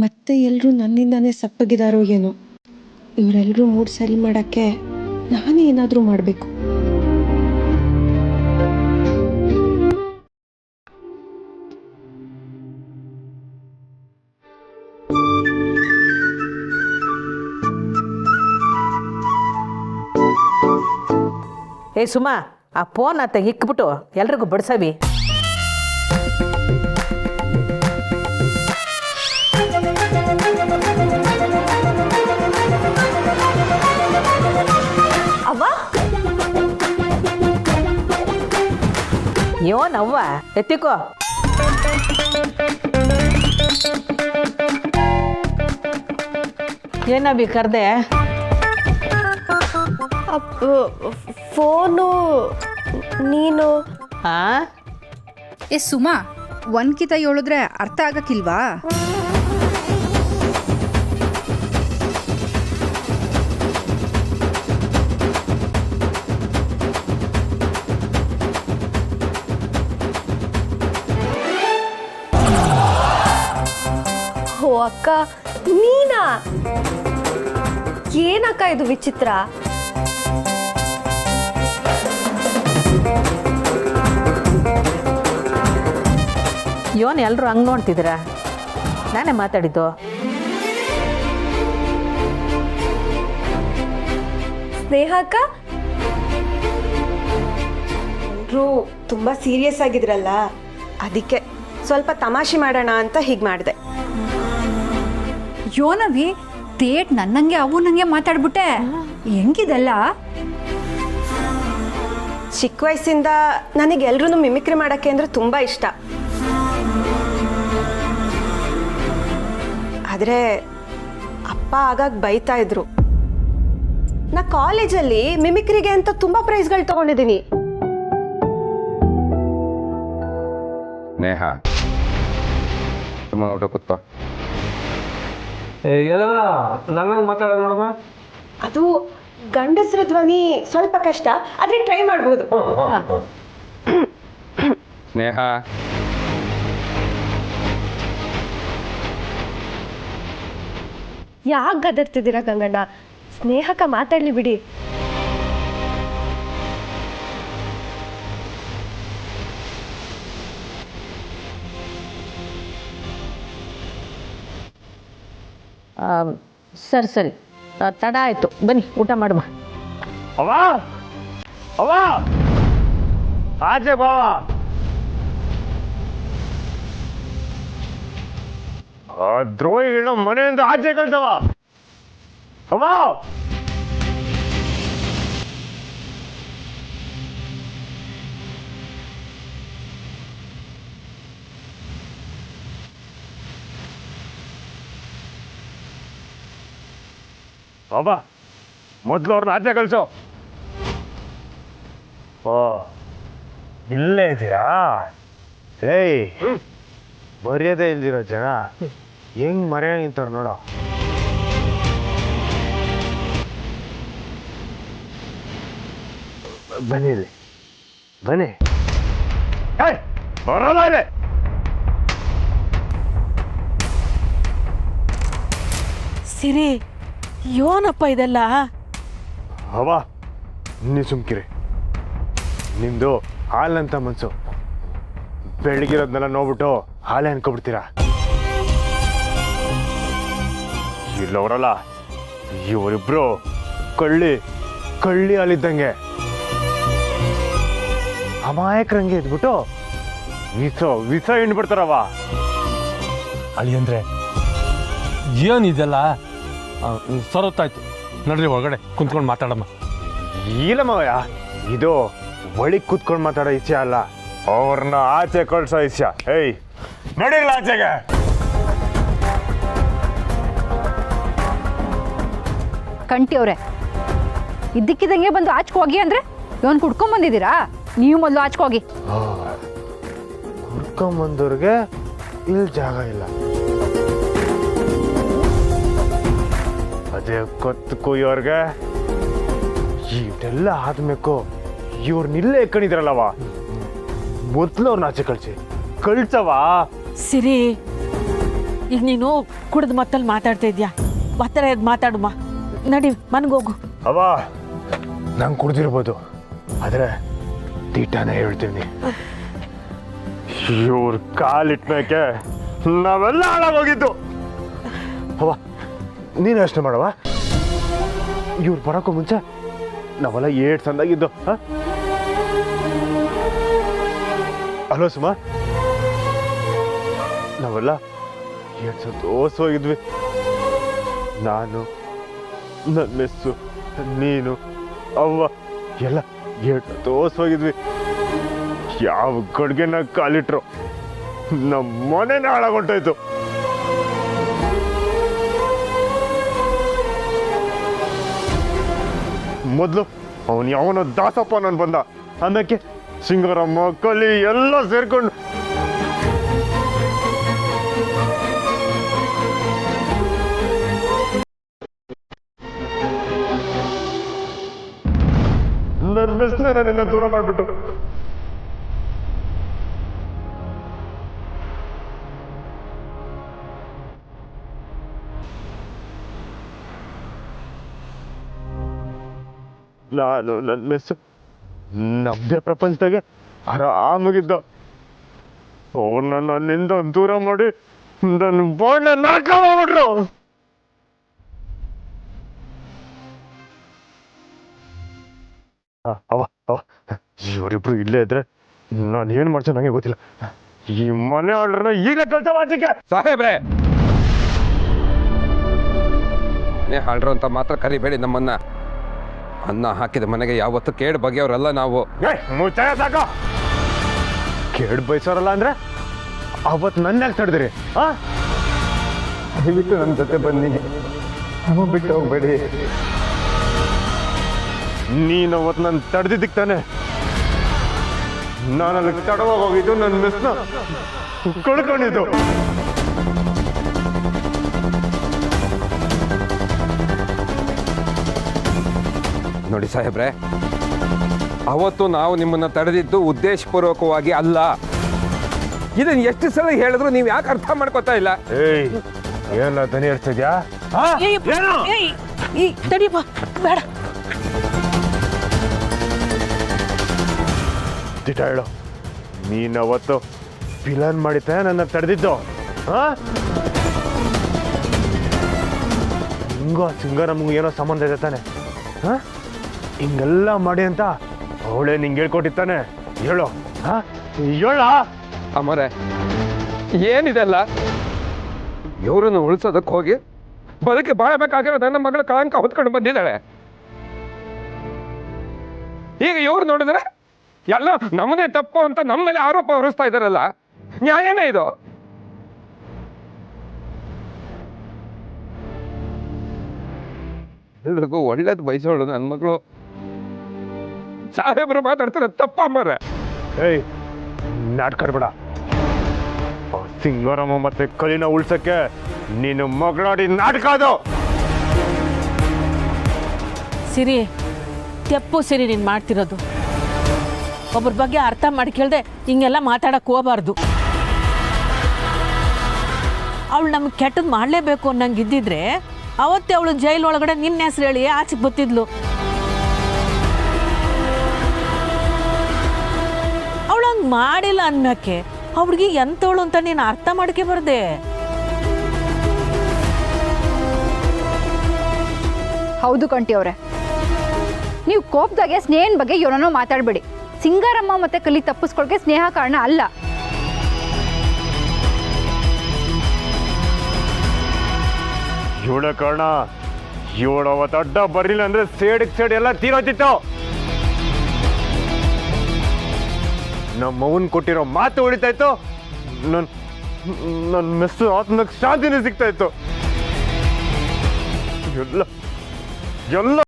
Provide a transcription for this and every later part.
ಮತ್ತೆ ಎಲ್ಲರೂ ನನ್ನಿಂದಾನೇ ಸಪ್ಪಗಿದಾರೋ ಏನೋ. ಇವರೆಲ್ಲರೂ ಮೂಡ್ ಸರಿ ಮಾಡೋಕ್ಕೆ ನಾನೇ ಏನಾದರೂ ಮಾಡಬೇಕು. ಏ ಸುಮಾ, ಆ ಫೋನ್ ಆತ ಇಕ್ಬಿಟ್ಟು ಎಲ್ರಿಗೂ ಬಡ್ಸವಿ. ಅವ್ವ, ಯೋನವ್ವ ಎತ್ತಿಕೋ. ಏನವಿ ಕರ್ದೆ? ಫೋನು ನೀನು. ಆ ಏ ಸುಮಾ, ಒಂದ್ಕಿತ ಹೇಳಿದ್ರೆ ಅರ್ಥ ಆಗಕ್ಕಿಲ್ವಾ? ಓ ಅಕ್ಕ, ನೀನಾ? ಏನಕ್ಕ ಇದು ವಿಚಿತ್ರ? ಯೋನ್ ಎಲ್ಲರೂ ಹಂಗೆ ನೋಡ್ತಿದ್ದೀರಾ? ನಾನೇ ಮಾತಾಡಿದ್ದು. ಸ್ನೇಹ ಅಕ್ಕ, ಎಲ್ಲರೂ ತುಂಬ ಸೀರಿಯಸ್ ಆಗಿದ್ರಲ್ಲ, ಅದಕ್ಕೆ ಸ್ವಲ್ಪ ತಮಾಷೆ ಮಾಡೋಣ ಅಂತ ಹೀಗೆ ಮಾಡಿದೆ. ಯೋನವಿ, ತೇಟ್ ನನ್ನಂಗೆ ಅವು ನಂಗೆ ಮಾತಾಡ್ಬಿಟ್ಟೆ. ಹೆಂಗಿದೆಲ್ಲ? ಚಿಕ್ಕ ವಯಸ್ಸಿಂದ ನನಗೆ ಎಲ್ರೂ ಮಿಮಿಕ್ರಿ ಮಾಡೋಕ್ಕೆ ಅಂದರೆ ತುಂಬ ಇಷ್ಟ. ಆದರೆ ಅಪ್ಪ ಆಗಾಗ ಬೈತಾ ಇದ್ರು. ನಾ ಕಾಲೇಜಲ್ಲಿ ಮಿಮಿಕ್ರಿಗೆ ಅಂತ ತುಂಬ ಪ್ರೈಸ್ಗಳು ತಗೊಂಡಿದ್ದೀನಿ. ನೇಹ ತುಂಬ ಊಟ ಕೂತ್ಕೋ. ನನ್ನ ಮಾತಾಡೋದು ನೋಡಮ್ಮ. ಅದು ಗಂಡಸರ ಧ್ವನಿ ಸ್ವಲ್ಪ ಕಷ್ಟ, ಆದರೆ ಟ್ರೈ ಮಾಡ್ಬೋದು. ಸ್ನೇಹ, ಯಾಕೆ ಗದರ್ತಿದ್ದೀರಾ ಗಂಗಣ್ಣ? ಸ್ನೇಹಕ್ಕ ಮಾತಾಡ್ಲಿ ಬಿಡಿ. ಸರಿ ಸರಿ, ತಡ ಆಯಿತು, ಬನ್ನಿ ಊಟ ಮಾಡುವ. ಅವ್ವ ಅವ್ವ, ಆಚೆ ಬಾವ. ದ್ರೋಹಿಗಳನ್ನ ಮನೆಯಿಂದ ಆಚೆ ಕಳ್ಸವ. ಅವ್ವ, ಬಾಬಾ, ಮೊದಲು ಅವ್ರನ್ನ ಆಚೆ ಕಳ್ಸು. ಓ, ಇಲ್ಲೇ ಇದೆಯಾ? ಏಯ್, ಮರ್ಯಾದೆ ಇಲ್ದಿರೋ ಜನ ಹೆಂಗ್ ಮರ್ಯಾದೆ ನಿಂತಾರ ನೋಡೋ. ಬನ್ನಿ ಇಲ್ಲಿ, ಬನ್ನಿ. ಏಯ್, ಬರೋಲ್ಲ ಇಲ್ಲಿ. ಸಿರಿ, ಯೋನಪ್ಪ ಇದೆಲ್ಲ? ಅವ ನೀ ಸುಮ್ಕಿರಿ. ನಿಮ್ದು ಹಾಲಂತ ಮನ್ಸು. ಬೆಳಗಿರೋದ್ನೆಲ್ಲ ನೋಡ್ಬಿಟ್ಟು ಹಾಲೆ ಅನ್ಕೊಬಿಡ್ತೀರಾ. ಇಲ್ಲವರಲ್ಲ, ಇವರಿಬ್ರು ಕಳ್ಳಿ ಕಳ್ಳಿ ಹಾಲಿದ್ದಂಗೆ ಅಮಾಯಕರಂಗೆ ಇದ್ಬಿಟ್ಟು ವಿಸ ಹಿಂಡ್ಬಿಡ್ತಾರವ. ಅಳಿ ಅಂದರೆ ಏನಿದೆಲ್ಲ? ಸರತ್ತಾಯ್ತು, ನಡ್ರಿ ಒಳಗಡೆ ಕುಂತ್ಕೊಂಡು ಮಾತಾಡಮ್ಮ. ಇಲ್ಲ ಮಾವಯ್ಯ, ಇದು ಒಳಗೆ ಕೂತ್ಕೊಂಡು ಮಾತಾಡೋ ಇಚ್ಛೆ ಅಲ್ಲ, ಅವ್ರನ್ನ ಆಚೆ ಕಳ್ಸೋ ಇಚ್ಛೆ. ಏಯ್, ನಡೀಲ್ಲ ಆಚೆಗೆ. ಕಂಟಿ ಅವ್ರೆ, ಇದ್ದಕ್ಕಿದ್ದಂಗೆ ಬಂದು ಆಚ್ಕೊ ಹೋಗಿ ಅಂದ್ರೆ ಇವನ್ ಕುಡ್ಕೊಂಡ್ ಬಂದಿದ್ದೀರಾ? ನೀವು ಮೊದಲು ಆಚ್ಕೊ ಹೋಗಿ. ಹುಡ್ಕೊಂಬಂದವ್ರಿಗೆ ಇಲ್ಲಿ ಜಾಗ ಇಲ್ಲ. ಅದೇ ಕೊತ್ತು ಕುಯ್ಯೋರ್ಗೆ ಇದೆಲ್ಲ ಆದ್ಮೇಕು ಇವ್ರನ್ನಿಲ್ಲೇ ಎಕ್ಕಣಿದ್ರಲ್ಲವ, ಮೊದ್ಲು ಅವ್ರನ್ನ ಆಚೆ ಕಳ್ಸಿ. ಕಳ್ಸವ. ಸಿರಿ, ಈಗ ನೀನು ಕುಡ್ದು ಮತ್ತಲ್ಲಿ ಮಾತಾಡ್ತಾ ಇದ್ಯಾ ಒತ್ತರ ಎದ್ದು ಮಾತಾಡುಮ್ಮ ನಡಿ ಮನ್ಗೋಗು. ಅವ ನಂಗೆ ಕುಡ್ದಿರ್ಬೋದು ಆದರೆ ತೀಟನೇ ಹೇಳ್ತೀನಿ, ಇವ್ರ ಕಾಲಿಟ್ಮೇಕೆ ನಾವೆಲ್ಲ ಹಾಳಾಗೋಗಿದ್ದು. ಅವ ನೀನು ಯೋಚನೆ ಮಾಡವ, ಇವ್ರು ಬರೋಕ್ಕೂ ಮುಂಚೆ ನಾವೆಲ್ಲ ಏಟ್ ಸಂದಾಗಿದ್ದು. ಅಲೋ ಸುಮಾ, ನಾವೆಲ್ಲ ಏಟ್ ಸಂತೋಷವಾಗಿದ್ವಿ. ನಾನು, ನನ್ನ ಮೆಸ್ಸು, ನೀನು, ಅವ್ವ ಎಲ್ಲ ಏಟ್ ಸಂತೋಷವಾಗಿದ್ವಿ. ಯಾವ ಗಡ್ಗೆನ ಕಾಲಿಟ್ರು ನಮ್ಮ ಮನೆನೇ ಹಾಳಾಗೊಂಟಾಯ್ತು. ಮೊದಲು ಅವನು ಯಾವನೋ ದಾಸಪ್ಪ ನಾನು ಬಂದ, ಅನ್ನಕ್ಕೆ ಸಿಂಗಾರಮ್ಮ ಕಲಿ ಎಲ್ಲ ಸೇರ್ಕೊಂಡು ನನ್ನ ಮೆಸ್ನ ನನ್ನಿಂದ ದೂರ ಮಾಡಿಬಿಟ್ಟು ನಾನು ನನ್ನ ಮೆಸ್ಸು ನಮ್ಮದೇ ಪ್ರಪಂಚದಾಗೆ ಆರಾಮಾಗಿದ್ದ. ಅವ್ರನ್ನ ನನ್ನಿಂದ ದೂರ ಮಾಡಿ ನನ್ನ ಬಾಂಡ್ನ ನಾಶ ಮಾಡ್ಬಿಟ್ರು. ಅವ ಅವ ಇವರಿಬ್ರು ಇಲ್ಲೇ ಇದ್ರೆ ನಾನು ಏನು ಮಾಡ್ತೀನಿ ನನಗೆ ಗೊತ್ತಿಲ್ಲ. ಈ ಮನೆ ಆರ್ಡ್ರನ್ನ ಈಗ ಕೆಲಸ ಮಾಡ್ಲಿಕ್ಕೆ ಸಾಹೇಬ್ರೆ, ಹಾಳ್ರು ಅಂತ ಮಾತ್ರ ಕರಿಬೇಡಿ ನಮ್ಮನ್ನ. ಅನ್ನ ಹಾಕಿದ ಮನೆಗೆ ಯಾವತ್ತು ಕೇಡು ಬಗೆಯವ್ರಲ್ಲ ನಾವು. ಮುಚ್ಚಾಯ ಸಾಕ, ಕೇಡ್ ಬಯಸೋರಲ್ಲ ಅಂದ್ರೆ ಅವತ್ತು ನನ್ನ ಯಾಕೆ ತಡೆದ್ರಿ? ದಯವಿಟ್ಟು ನನ್ನ ಜೊತೆ ಬನ್ನಿ, ನಮ್ಮ ಬಿಟ್ಟು ಹೋಗ್ಬೇಡಿ. ನೀನು ಅವತ್ತು ನನ್ನ ತಡೆದಿದ್ದಕ್ಕೆ ತಾನೆ ನಾನು ಅಲ್ಲಿ ತಡವಾಗಿ ಹೋಗಿದ್ದು, ನನ್ನ ಮಿಸ್ನ ಕಳ್ಕೊಂಡಿದ್ದು. ನೋಡಿ ಸಾಹೇಬ್ರೆ, ಅವತ್ತು ನಾವು ನಿಮ್ಮನ್ನ ತಡೆದಿದ್ದು ಉದ್ದೇಶಪೂರ್ವಕವಾಗಿ ಅಲ್ಲ. ಇದನ್ನ ಎಷ್ಟು ಸಲ ಹೇಳಿದ್ರು ನೀವು ಯಾಕೆ ಅರ್ಥ ಮಾಡ್ಕೋತಾ ಇಲ್ಲ? ಏಯ್, ಏನ ದನಿ ಹೇಳ್ತಿದ್ಯಾ? ತಡಿಯಪ್ಪ, ಬೇಡ. ದಿಟ ಹೇಳು, ನೀನು ಅವತ್ತು ವಿಲನ್ ಮಾಡಿದ್ದೆ ನನ್ನ ತಡೆದಿದ್ದು. ಹಿಂಗೋ ಸಿಂಗಾರಮ್ಮಗೆ ಏನೋ ಸಂಬಂಧ ಇದೆ ತಾನೆ? ಹಿಂಗೆಲ್ಲ ಮಾಡಿ ಅಂತ ಅವಳೇ ನಿಂಗೆ ಹೇಳ್ಕೊಟ್ಟಿತ್ತಾನೆ. ಹೇಳು, ಹೇಳ. ಅಮರೆ, ಏನಿದೆಲ್ಲ? ಇವ್ರನ್ನು ಉಳಿಸೋದಕ್ಕೆ ಹೋಗಿ ಬದುಕಿ ಬಾಳಬೇಕಾಗಿರೋ ನನ್ನ ಮಗಳ ಕಳಂಕ ಹೊತ್ಕೊಂಡು ಬಂದಿದ್ದಾಳೆ. ಈಗ ಇವ್ರು ನೋಡಿದ್ರೆ ಎಲ್ಲ ನಮ್ಮದೇ ತಪ್ಪು ಅಂತ ನಮ್ಮ ಮೇಲೆ ಆರೋಪ ಹೊರಿಸ್ತಾ ಇದ್ದಾರಲ್ಲ, ನ್ಯಾಯನೇ ಇದು? ಎಲ್ರಿಗೂ ಒಳ್ಳೇದು ಬಯಸೋಳು ನನ್ನ ಮಗಳು. ಸಾಹೇಬರು ಮಾತಾಡ್ತಾರೆ ತಪ್ಪ ಅಮ್ಮರೆ. ಏಯ್, ನಾಟ್ಕಡ್ಬೇಡ. ಸಿಂಗಾರಮ್ಮ ಮತ್ತೆ ಕಲಿನ ಉಳ್ಸಕ್ಕೆ ನೀನು ಮಗಳಾಡಿ ನಾಟಕ ಅದು. ಸಿರಿ, ತೆಪ್ಪು ಸಿರಿ ನೀನು ಮಾಡ್ತಿರೋದು. ಒಬ್ಬರ ಬಗ್ಗೆ ಅರ್ಥ ಮಾಡ್ಕೇಳ್ದೆ ಹಿಂಗೆಲ್ಲ ಮಾತಾಡಕ್ಕೆ ಹೋಗಬಾರ್ದು. ಅವಳು ನಮ್ಗೆ ಕೆಟ್ಟದ್ದು ಮಾಡಲೇಬೇಕು ಅನ್ನಂಗೆ ಇದ್ದಿದ್ರೆ ಅವತ್ತೇ ಅವಳು ಜೈಲ್ ಒಳಗಡೆ ನಿನ್ನ ಹೆಸರು ಹೇಳಿ ಆಚೆಗೆ ಬತ್ತಿದ್ಲು. ಅವಳು ಹಂಗೆ ಮಾಡಿಲ್ಲ ಅನ್ಮ್ಯಾಕೆ ಅವ್ಳಿಗೆ ಎಂಥವಳು ಅಂತ ನೀನು ಅರ್ಥ ಮಾಡ್ಕೆ ಬರ್ದೆ. ಹೌದು ಕಂಟಿ ಅವರೇ, ನೀವು ಕೋಪದಾಗೆ ಸ್ನೇಹನ ಬಗ್ಗೆ ಏನೋ ಮಾತಾಡಬೇಡಿ. ಸಿಂಗಾರಮ್ಮ ಮತ್ತೆ ಕಲಿ ತಪ್ಪಿಸ್ಕೊಳಕ್ಕೆ ಸ್ನೇಹ ಕಾರಣ ಅಲ್ಲ. ಇವಳ ಕಾರಣ. ಇವಳು ಅವತ್ತು ಅಡ್ಡ ಬರಲಿಲ್ಲ ಅಂದ್ರೆ ಸೇಡಿಗೆ ಸೇಡ್ ಎಲ್ಲ ತೀರೋತಿತ್ತು. ನಮ್ಮ ಅವನ್ ಕೊಟ್ಟಿರೋ ಮಾತು ಉಳಿತಾ ಇತ್ತು, ನನ್ನ ಮೆಸ್ಸು ಆತ್ಮಕ್ಕೆ ಶಾಂತಿನೇ ಸಿಗ್ತಾ ಇತ್ತು. ಎಲ್ಲ ಎಲ್ಲ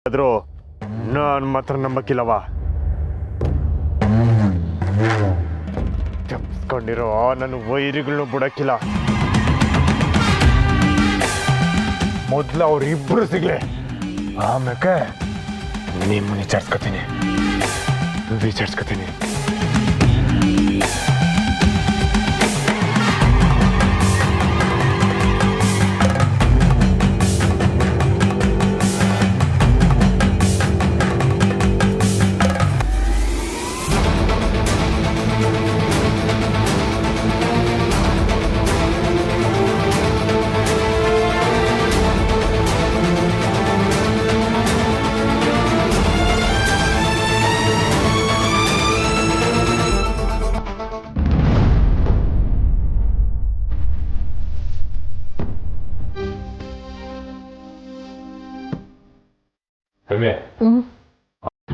ಆದರೂ ನಾನು ಮಾತ್ರ ನಂಬಕ್ಕಿಲ್ಲವ. ತಪ್ಪಿಸ್ಕೊಂಡಿರೋ ನನ್ನ ವೈರಿಗಳನ್ನೂ ಬಿಡಕ್ಕಿಲ್ಲ. ಮೊದಲು ಅವ್ರಿಬ್ರು ಸಿಗ್ಲಿ, ಆಮೇಲೆ ನಿಮ್ಮ ವಿಚಾರಿಸ್ಕೊತೀನಿ.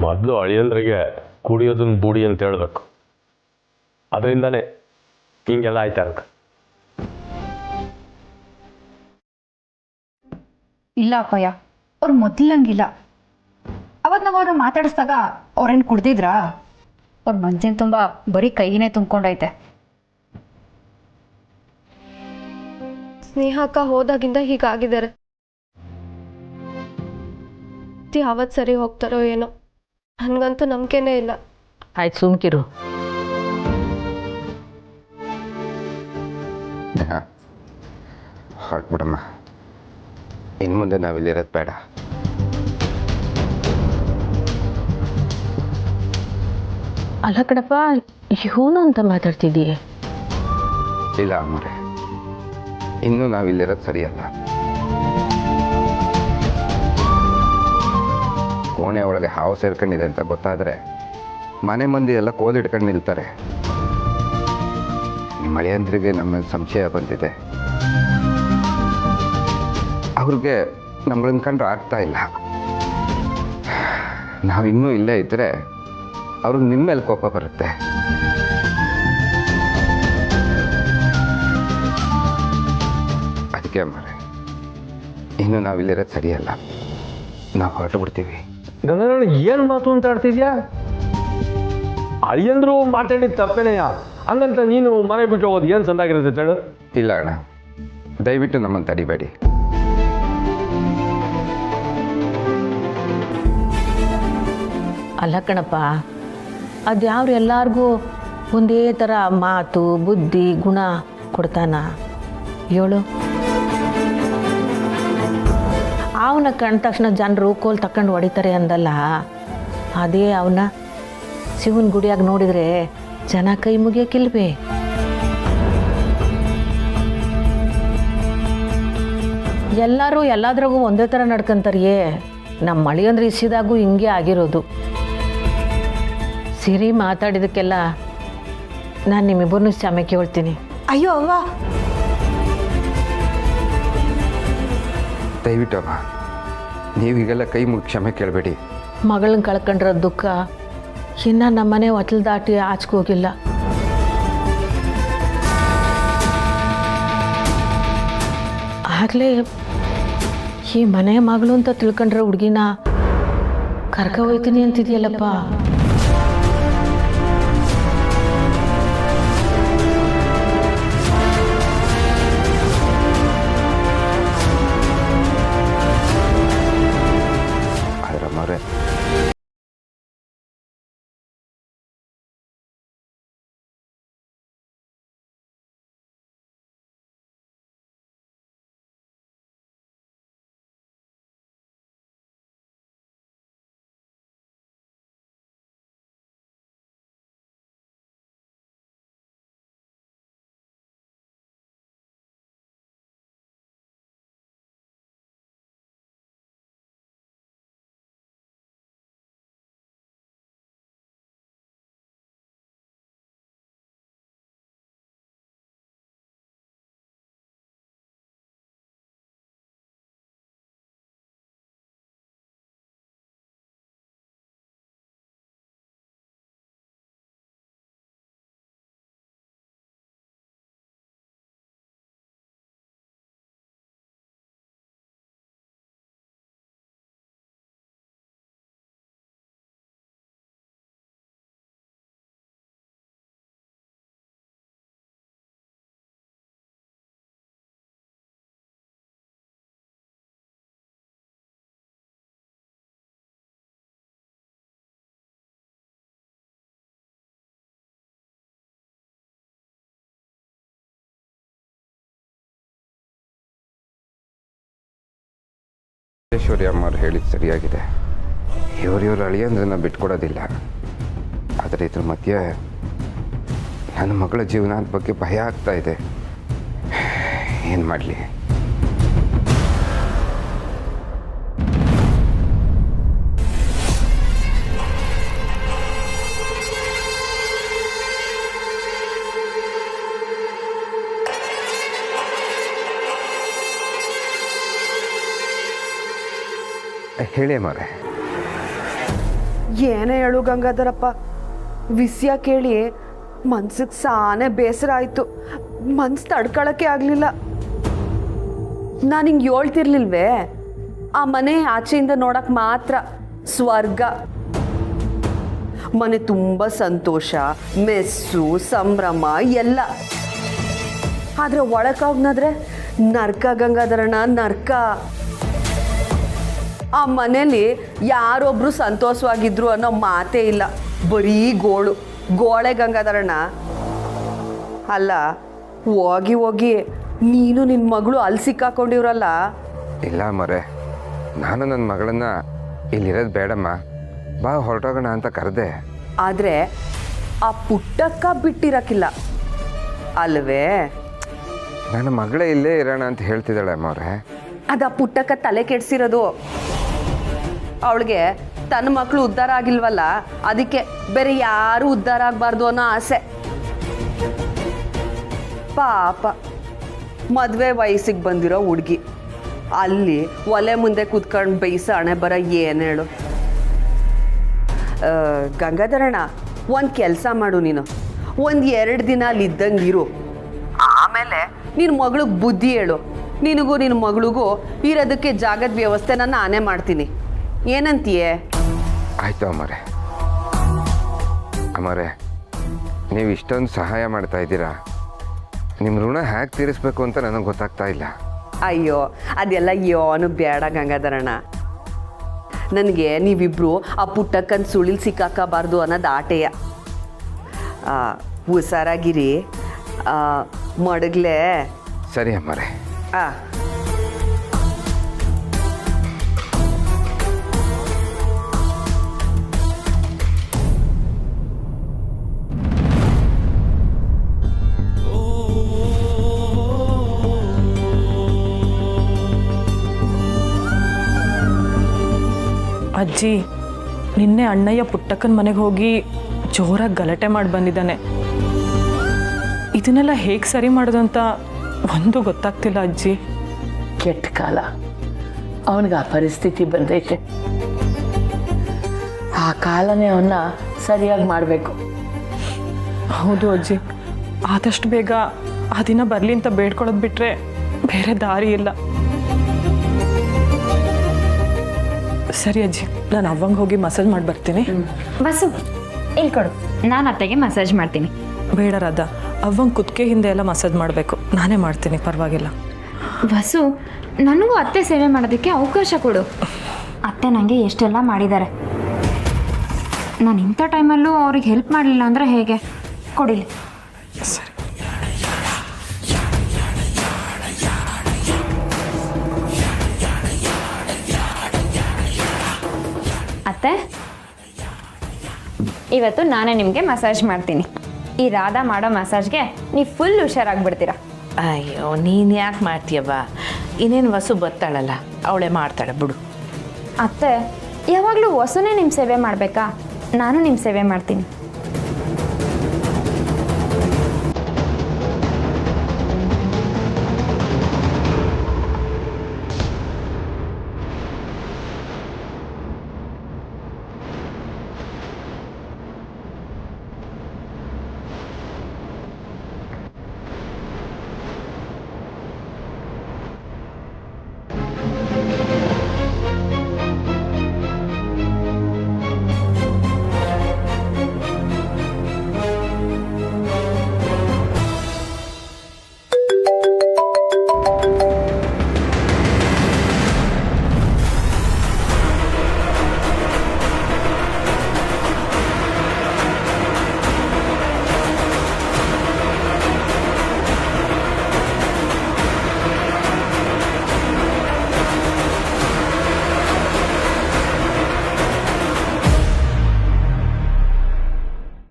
ಮೊದಲು ಅಳಿಯಂದ್ರಿಗೆ ಕುಡಿಯೋದನ್ನ ಬೂಡಿ ಅಂತ ಹೇಳ್ಬೇಕು, ಅದರಿಂದಾನೇ ಹಿಂಗೆಲ್ಲ ಆಯ್ತಾ ಇರುತ್ತೆ. ಇಲ್ಲ ಅಪ್ಪಯ್ಯ, ಅವ್ರು ಮೊದಲಂಗಿಲ್ಲ. ಅವತ್ತು ನಾವು ಅವ್ರನ್ನ ಮಾತಾಡಿಸಿದಾಗ ಅವ್ರೇನು ಕುಡ್ದಿದ್ರಾ? ಅವ್ರ ಮನ್ಸಿನ ತುಂಬ ಬರೀ ಕೈನೇ ತುಂಬ್ಕೊಂಡೈತೆ. ಸ್ನೇಹಕ್ಕ ಹೋದಾಗಿಂದ ಹೀಗಾಗಿದ್ದಾರೆ. ಯಾವತ್ತು ಸರಿ ಹೋಗ್ತಾರೋ ಏನೋ, ನನಗಂತೂ ನಂಬಿಕೆನೇ ಇಲ್ಲ. ಆಯ್ತು ಸುಮ್ಕಿರು. ಹೊರಟ್ಬಿಡಮ್ಮ, ಇನ್ನು ಮುಂದೆ ನಾವಿಲ್ಲಿರೋದು ಬೇಡ. ಅಲ್ಲ ಕಣಪ್ಪ, ಇವನು ಅಂತ ಮಾತಾಡ್ತಿದ್ದೀಯ? ಇಲ್ಲ ಅಮ್ಮರೆ, ಇನ್ನೂ ನಾವಿಲ್ಲಿರೋದು ಸರಿಯಲ್ಲ. ಕೋಣೆ ಒಳಗೆ ಹಾವು ಸೇರ್ಕೊಂಡಿದೆ ಅಂತ ಗೊತ್ತಾದರೆ ಮನೆ ಮಂದಿ ಎಲ್ಲ ಕೋಲಿಡ್ಕೊಂಡು ನಿಲ್ತಾರೆ. ಮಳೆಯಂದ್ರಿಗೆ ನಮ್ಮ ಸಂಶಯ ಬಂದಿದೆ. ಅವ್ರಿಗೆ ನಮ್ಮಳನ್ನ ಕಂಡ್ರೆ ಆಗ್ತಾ ಇಲ್ಲ. ನಾವಿನ್ನೂ ಇಲ್ಲೇ ಇದ್ದರೆ ಅವ್ರಿಗೆ ನಿಮ್ಮ ಮೇಲೆ ಕೋಪ ಬರುತ್ತೆ. ಅದಕ್ಕೆ ಅಮ್ಮರೆ, ಇನ್ನು ನಾವಿಲ್ಲಿರೋದು ಸರಿಯಲ್ಲ, ನಾವು ಹೊರಟು ಬಿಡ್ತೀವಿ. ಏನು ಮಾತು ಅಂತ ಆಡ್ತಿದ್ಯಾ? ಅಳಿಯಂದ್ರು ಮಾತಾಡಿದ ತಪ್ಪೇನೆಯಾ? ಹಂಗಂತ ನೀನು ಮನೆ ಬಿಟ್ಟು ಹೋಗೋದು ಏನು ಸಂದಾಗಿರುತ್ತೆ ಹೇಳು? ಇಲ್ಲ ಅಣ್ಣ, ದಯವಿಟ್ಟು ನಮ್ಮನ್ನು ತಡಿಬೇಡಿ. ಅಲ್ಲ ಕಣಪ್ಪ, ಅದ್ಯಾವ್ರು ಎಲ್ಲಾರ್ಗೂ ಒಂದೇ ಥರ ಮಾತು ಬುದ್ಧಿ ಗುಣ ಕೊಡ್ತಾನ ಹೇಳು? ಅವನ ಕಂಡ ತಕ್ಷಣ ಜನರು ಕೋಲ್ ತಕೊಂಡು ಹೊಡಿತಾರೆ ಅಂದಲ್ಲ, ಅದೇ ಅವನ ಶಿವನ ಗುಡಿಯಾಗ ನೋಡಿದರೆ ಜನ ಕೈ ಮುಗಿಯೋಕ್ಕಿಲ್ವೇ? ಎಲ್ಲರೂ ಎಲ್ಲದ್ರಾಗೂ ಒಂದೇ ಥರ ನಡ್ಕೊಂತಾರಿಯೇ. ನಮ್ಮ ಮಳೆಯಂದ್ರೆ ಇಸಿದಾಗೂ ಹಿಂಗೆ ಆಗಿರೋದು. ಸಿರಿ ಮಾತಾಡಿದಕ್ಕೆಲ್ಲ ನಾನು ನಿಮ್ಮಿಬ್ಬರನ್ನೂ ಕ್ಷಮೆ ಕೇಳ್ತೀನಿ. ಅಯ್ಯೋ ಅವ್ವ, ದಯವಿಟ್ಟು ಅಮ್ಮ, ನೀವೀಗೆಲ್ಲ ಕೈ ಮುಗಿ ಕ್ಷಮೆ ಕೇಳಬೇಡಿ. ಮಗಳನ್ನ ಕಳ್ಕೊಂಡ್ರ ದುಃಖ ಇನ್ನು ನಮ್ಮನೆ ಹೊತ್ತಲು ದಾಟಿ ಆಚೆಗೋಗಿಲ್ಲ. ಆಗಲೇ ಈ ಮನೆ ಮಗಳು ಅಂತ ತಿಳ್ಕೊಂಡ್ರೆ ಹುಡುಗಿನ ಕರ್ಕ ಹೋಯ್ತೀನಿ ಅಂತಿದೆಯಲ್ಲಪ್ಪ. ಈಶ್ವರಿ ಅಮ್ಮವ್ರು ಹೇಳಿದ್ದು ಸರಿಯಾಗಿದೆ. ಇವ್ರ ಅಳಿಯಂದ್ರನ್ನ ಬಿಟ್ಕೊಡೋದಿಲ್ಲ. ಆದರೆ ಇದ್ರ ಮಧ್ಯೆ ನನ್ನ ಮಗಳ ಜೀವನದ ಬಗ್ಗೆ ಭಯ ಆಗ್ತಾ ಇದೆ. ಏನು ಮಾಡಲಿ? ಹೇಳಿ ಮಾರೆ. ಏನೇ ಹೇಳು ಗಂಗಾಧರಪ್ಪ, ವಿಷಯ ಕೇಳಿ ಮನ್ಸಿಗೆ ಸಾನೆ ಬೇಸರ ಆಯಿತು. ಮನ್ಸು ತಡ್ಕೊಳಕ್ಕೆ ಆಗಲಿಲ್ಲ. ನಾನು ಹಿಂಗೆ ಹೇಳ್ತಿರ್ಲಿಲ್ವೇ, ಆ ಮನೆ ಆಚೆಯಿಂದ ನೋಡಕ್ಕೆ ಮಾತ್ರ ಸ್ವರ್ಗ. ಮನೆ ತುಂಬ ಸಂತೋಷ, ಮೆಸ್ಸು, ಸಂಭ್ರಮ ಎಲ್ಲ. ಆದರೆ ಒಳಕೋಗ್ನದ್ರೆ ನರ್ಕ ಗಂಗಾಧರಣ್ಣ, ನರ್ಕ. ಆ ಮನೇಲಿ ಯಾರೊಬ್ರು ಸಂತೋಷವಾಗಿದ್ರು ಅನ್ನೋ ಮಾತೇ ಇಲ್ಲ. ಬರೀ ಗೋಳೆ ಗಂಗಾಧರಣ್ಣ. ಅಲ್ಲ, ಹೋಗಿ ಹೋಗಿ ನೀನು ನಿನ್ನ ಮಗಳು ಅಲ್ಲಿ ಸಿಕ್ಕಾಕೊಂಡಿವ್ರಲ್ಲ. ಇಲ್ಲ ಮರೆ, ನಾನು ನನ್ನ ಮಗಳನ್ನ ಇಲ್ಲಿರೋದು ಬೇಡಮ್ಮ, ಬಾ ಹೊರಟೋಗೋಣ ಅಂತ ಕರೆದೆ. ಆದರೆ ಆ ಪುಟ್ಟಕ್ಕ ಬಿಟ್ಟಿರಕ್ಕಿಲ್ಲ ಅಲ್ವೇ? ನನ್ನ ಮಗಳೇ ಇಲ್ಲೇ ಇರೋಣ ಅಂತ ಹೇಳ್ತಿದ್ದಾಳೆ ಅಮ್ಮವ್ರೆ. ಅದು ಆ ಪುಟ್ಟಕ್ಕ ತಲೆ ಕೆಡ್ಸಿರೋದು. ಅವಳಿಗೆ ತನ್ನ ಮಕ್ಕಳು ಉದ್ಧಾರ ಆಗಿಲ್ವಲ್ಲ, ಅದಕ್ಕೆ ಬೇರೆ ಯಾರು ಉದ್ಧಾರ ಆಗಬಾರ್ದು ಅನ್ನೋ ಆಸೆ. ಪಾಪ, ಮದುವೆ ವಯಸ್ಸಿಗೆ ಬಂದಿರೋ ಹುಡುಗಿ ಅಲ್ಲಿ ಒಲೆ ಮುಂದೆ ಕೂತ್ಕೊಂಡು ಬೇಯಿಸ ಹಣೆ ಬರ ಏನು ಹೇಳು. ಗಂಗಾಧರಣ್ಣ, ಒಂದು ಕೆಲಸ ಮಾಡು, ನೀನು ಒಂದು 2 ದಿನ ಅಲ್ಲಿ ಇದ್ದಂಗೆ ಇರು. ಆಮೇಲೆ ನಿನ್ನ ಮಗಳಿಗೆ ಬುದ್ಧಿ ಹೇಳು. ನಿನಗೂ ನಿನ್ನ ಮಗಳಿಗೂ ಇರೋದಕ್ಕೆ ಜಾಗದ ವ್ಯವಸ್ಥೆನ ನಾನೇ ಮಾಡ್ತೀನಿ. ಏನಂತೀಯೇ? ಆಯಿತು ಅಮ್ಮರೆ. ಅಮ್ಮರೆ, ನೀವು ಇಷ್ಟೊಂದು ಸಹಾಯ ಮಾಡ್ತಾ ಇದ್ದೀರಾ. ನಿಮ್ಮ ಋಣ ಹೇಗೆ ತೀರಿಸ್ಬೇಕು ಅಂತ ನನಗೆ ಗೊತ್ತಾಗ್ತಾ ಇಲ್ಲ. ಅಯ್ಯೋ, ಅದೆಲ್ಲ ಯೋನು ಬೇಡ ಗಂಗಾಧರಣ್ಣ. ನನಗೆ ನೀವಿಬ್ರು ಆ ಪುಟ್ಟಕ್ಕನ ಸುಳಿಲ್ ಸಿಕ್ಕಾಕಬಾರ್ದು ಅನ್ನೋದು ಆಟೆಯ. ಹುಷಾರಾಗಿರಿ. ಮಡಗ್ಲೆ. ಸರಿ ಅಮ್ಮರೆ. ಅಜ್ಜಿ, ನಿನ್ನೆ ಅಣ್ಣಯ್ಯ ಪುಟ್ಟಕ್ಕನ ಮನೆಗೆ ಹೋಗಿ ಜೋರಾಗಿ ಗಲಾಟೆ ಮಾಡಿ ಬಂದಿದ್ದಾನೆ. ಇದನ್ನೆಲ್ಲ ಹೇಗೆ ಸರಿ ಮಾಡೋದು ಅಂತ ಒಂದು ಗೊತ್ತಾಗ್ತಿಲ್ಲ ಅಜ್ಜಿ. ಕೆಟ್ಟ ಕಾಲ, ಅವನಿಗೆ ಆ ಪರಿಸ್ಥಿತಿ ಬಂದೈತೆ. ಆ ಕಾಲನೇ ಅವನ್ನ ಸರಿಯಾಗಿ ಮಾಡಬೇಕು. ಹೌದು ಅಜ್ಜಿ, ಆದಷ್ಟು ಬೇಗ ಆ ದಿನ ಬರಲಿ ಅಂತ ಬೇಡ್ಕೊಳ್ಳೋದು ಬಿಟ್ಟರೆ ಬೇರೆ ದಾರಿ ಇಲ್ಲ. ಸರಿ ಅಜ್ಜಿ, ನಾನು ಅವ್ವಂಗೆ ಹೋಗಿ ಮಸಾಜ್ ಮಾಡಿ ಬರ್ತೀನಿ. ಬಸ್ಸು ಇಲ್ಲಿ ಕೊಡು, ನಾನು ಅತ್ತೆಗೆ ಮಸಾಜ್ ಮಾಡ್ತೀನಿ. ಬೇಡ ರಾಧಾ, ಅವ್ವಂಗೆ ಕುತ್ತಿಗೆ ಹಿಂದೆ ಎಲ್ಲ ಮಸಾಜ್ ಮಾಡಬೇಕು. ನಾನೇ ಮಾಡ್ತೀನಿ, ಪರವಾಗಿಲ್ಲ. ಬಸ್ಸು, ನನಗೂ ಅತ್ತೆ ಸೇವೆ ಮಾಡೋದಕ್ಕೆ ಅವಕಾಶ ಕೊಡು. ಅತ್ತೆ ನನಗೆ ಎಷ್ಟೆಲ್ಲ ಮಾಡಿದ್ದಾರೆ. ನಾನು ಇಂಥ ಟೈಮಲ್ಲೂ ಅವ್ರಿಗೆ ಹೆಲ್ಪ್ ಮಾಡಲಿಲ್ಲ ಅಂದರೆ ಹೇಗೆ? ಕೊಡಿಲಿ. ಸರಿ. ಅತ್ತೆ, ಇವತ್ತು ನಾನೇ ನಿಮಗೆ ಮಸಾಜ್ ಮಾಡ್ತೀನಿ. ಈ ರಾಧಾ ಮಾಡೋ ಮಸಾಜ್ಗೆ ನೀವು ಫುಲ್ ಹುಷಾರಾಗ್ಬಿಡ್ತೀರಾ. ಅಯ್ಯೋ, ನೀನು ಯಾಕೆ ಮಾಡ್ತೀಯವ್ವ? ಇನ್ನೇನು ವಸು ಬರ್ತಾಳಲ್ಲ, ಅವಳೇ ಮಾಡ್ತಾಳೆ ಬಿಡು. ಅತ್ತೆ, ಯಾವಾಗಲೂ ಹೊಸನೇ ನಿಮ್ಮ ಸೇವೆ ಮಾಡಬೇಕಾ? ನಾನು ನಿಮ್ಮ ಸೇವೆ ಮಾಡ್ತೀನಿ.